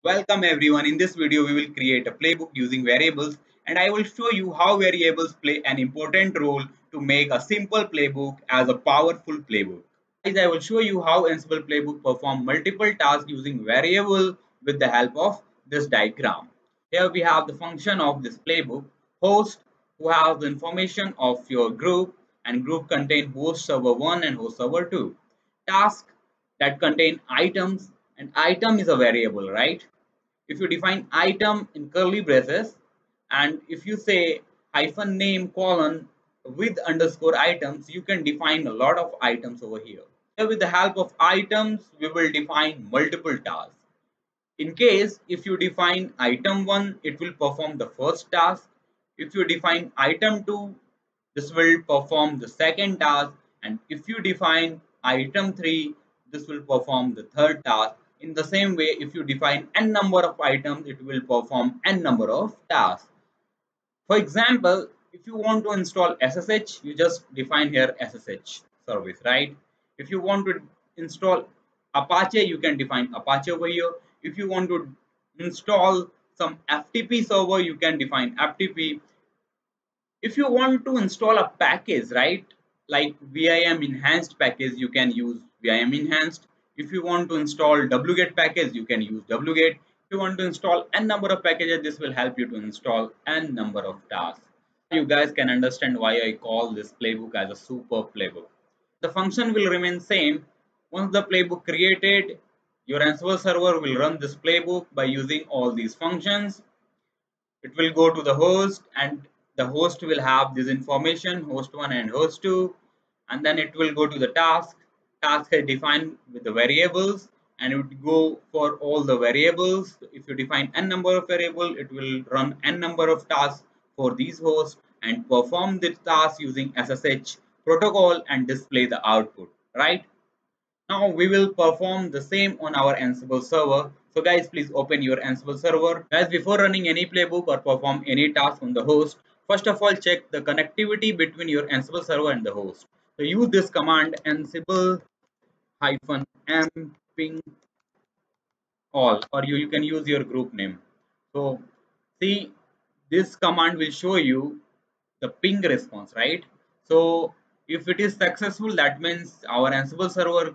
Welcome everyone. In this video, we will create a playbook using variables and I will show you how variables play an important role to make a simple playbook as a powerful playbook. Guys, I will show you how Ansible playbook perform multiple tasks using variable with the help of this diagram. Here we have the function of this playbook, host, who has the information of your group, and group contain host server 1 and host server 2. Task that contain items, and item is a variable, right? If you define item in curly braces, and if you say hyphen name colon with underscore items, you can define a lot of items over here. Here with the help of items, we will define multiple tasks. In case if you define item 1, it will perform the first task. If you define item 2, this will perform the second task. And if you define item 3, this will perform the third task. In the same way, if you define n number of items, it will perform n number of tasks. For example, if you want to install SSH, you just define here SSH service, right? If you want to install Apache, you can define Apache over here. If you want to install some FTP server, you can define FTP. If you want to install a package, right, like VIM enhanced package, you can use VIM enhanced. If you want to install wget package, you can use wget. If you want to install n number of packages, this will help you to install n number of tasks. You guys can understand why I call this playbook as a super playbook. The function will remain same. Once the playbook created, your Ansible server will run this playbook by using all these functions. It will go to the host and the host will have this information, host 1 and host 2, and then it will go to the task is defined with the variables, and it would go for all the variables. If you define n number of variable, it will run n number of tasks for these hosts and perform the task using SSH protocol and display the output, right? Now we will perform the same on our Ansible server. So guys, please open your Ansible server. Guys, before running any playbook or perform any task on the host, first of all check the connectivity between your Ansible server and the host. So use this command ansible -m ping all, or you can use your group name. So see, this command will show you the ping response, right? So if it is successful, that means our Ansible server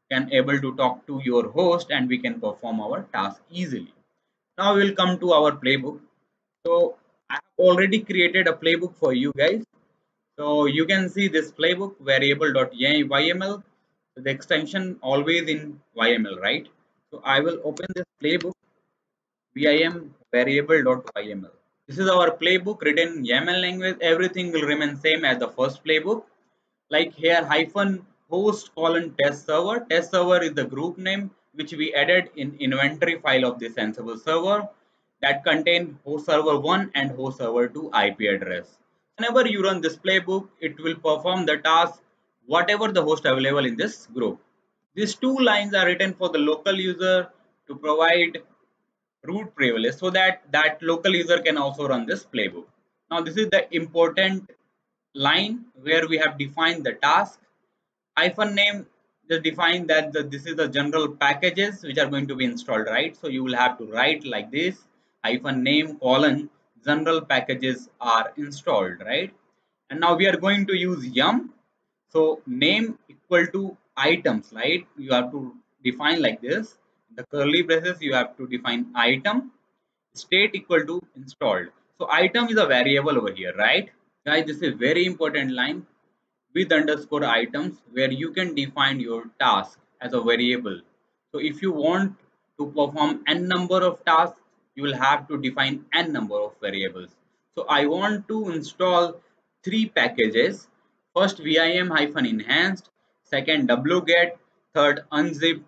can able to talk to your host and we can perform our task easily. Now we will come to our playbook. So I have already created a playbook for you guys. So you can see this playbook variable.yml, the extension always in YML, right? So I will open this playbook vim variable.yml. This is our playbook written in YAML language. Everything will remain same as the first playbook. Like here hyphen host colon test server. Test server is the group name which we added in inventory file of this Ansible server that contain host server 1 and host server 2 IP address. Whenever you run this playbook, it will perform the task whatever the host available in this group. These two lines are written for the local user to provide root privilege so that that local user can also run this playbook. Now this is the important line where we have defined the task. Hyphen name just define that this is the general packages which are going to be installed, right? So you will have to write like this, hyphen name colon general packages are installed, right? And now we are going to use yum. So name equal to items, right? You have to define like this. The curly braces you have to define item, state equal to installed. So item is a variable over here, right? Guys, this is a very important line with underscore items where you can define your task as a variable. So if you want to perform n number of tasks, you will have to define n number of variables. So I want to install three packages. First vim enhanced, second wget, third unzip.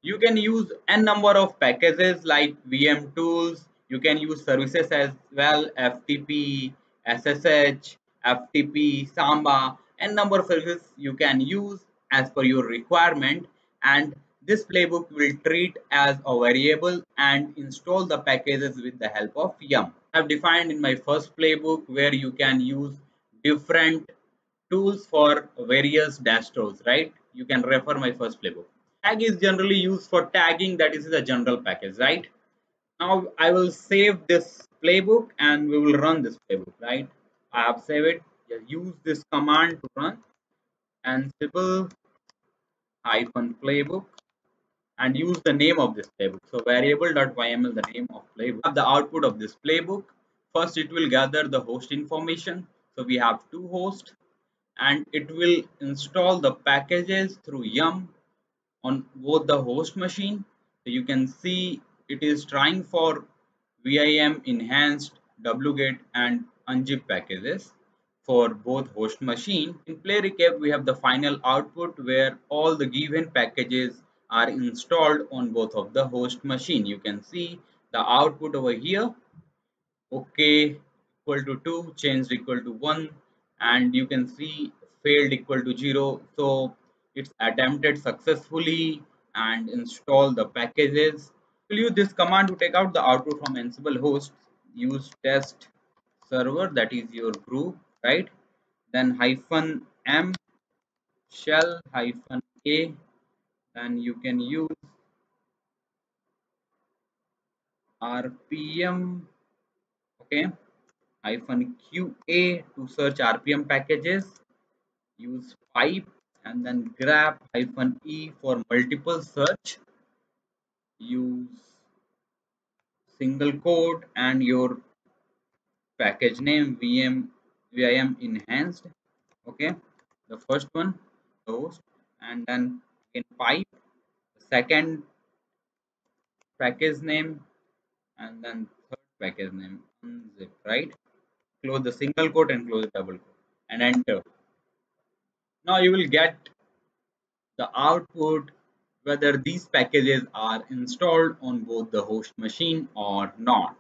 You can use n number of packages like VM tools. You can use services as well, FTP, SSH, FTP, Samba, n number of services you can use as per your requirement. And this playbook will treat as a variable and install the packages with the help of yum. I have defined in my first playbook where you can use different tools for various dashboards, right? You can refer my first playbook. Tag is generally used for tagging, that is the general package, right? Now I will save this playbook and we will run this playbook, right? I have saved it. Just use this command to run ansible hyphen playbook and use the name of this playbook. So variable.yml, the name of playbook. Have the output of this playbook. First, it will gather the host information. So we have two hosts, and it will install the packages through yum on both the host machine. So you can see it is trying for vim enhanced, wget and unzip packages for both host machine. In play recap, we have the final output where all the given packages are installed on both of the host machine. You can see the output over here. Okay equal to 2, changed equal to 1, and you can see failed equal to 0. So it's attempted successfully and install the packages. We'll use this command to take out the output from Ansible hosts. Use test server, that is your group, right? Then hyphen m shell hyphen a, then you can use rpm, okay, hyphen qa to search rpm packages. Use pipe and then grab hyphen e for multiple search. Use single quote and your package name vim enhanced, okay, the first one, the host, and then in pipe the second package name, and then third package name, unzip, right? Close the single quote and close the double quote and enter. Now you will get the output whether these packages are installed on both the host machine or not.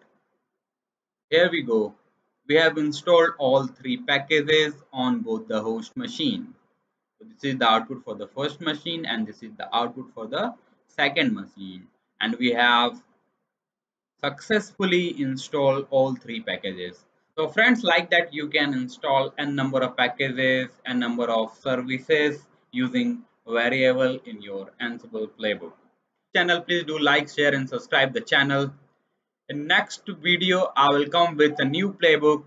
Here we go. We have installed all three packages on both the host machine. So this is the output for the first machine and this is the output for the second machine. And we have successfully installed all three packages. So friends, like that you can install n number of packages, n number of services using variable in your Ansible playbook. Channel, please do like, share and subscribe the channel. In next video, I will come with a new playbook.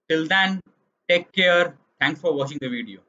Till then, take care. Thanks for watching the video.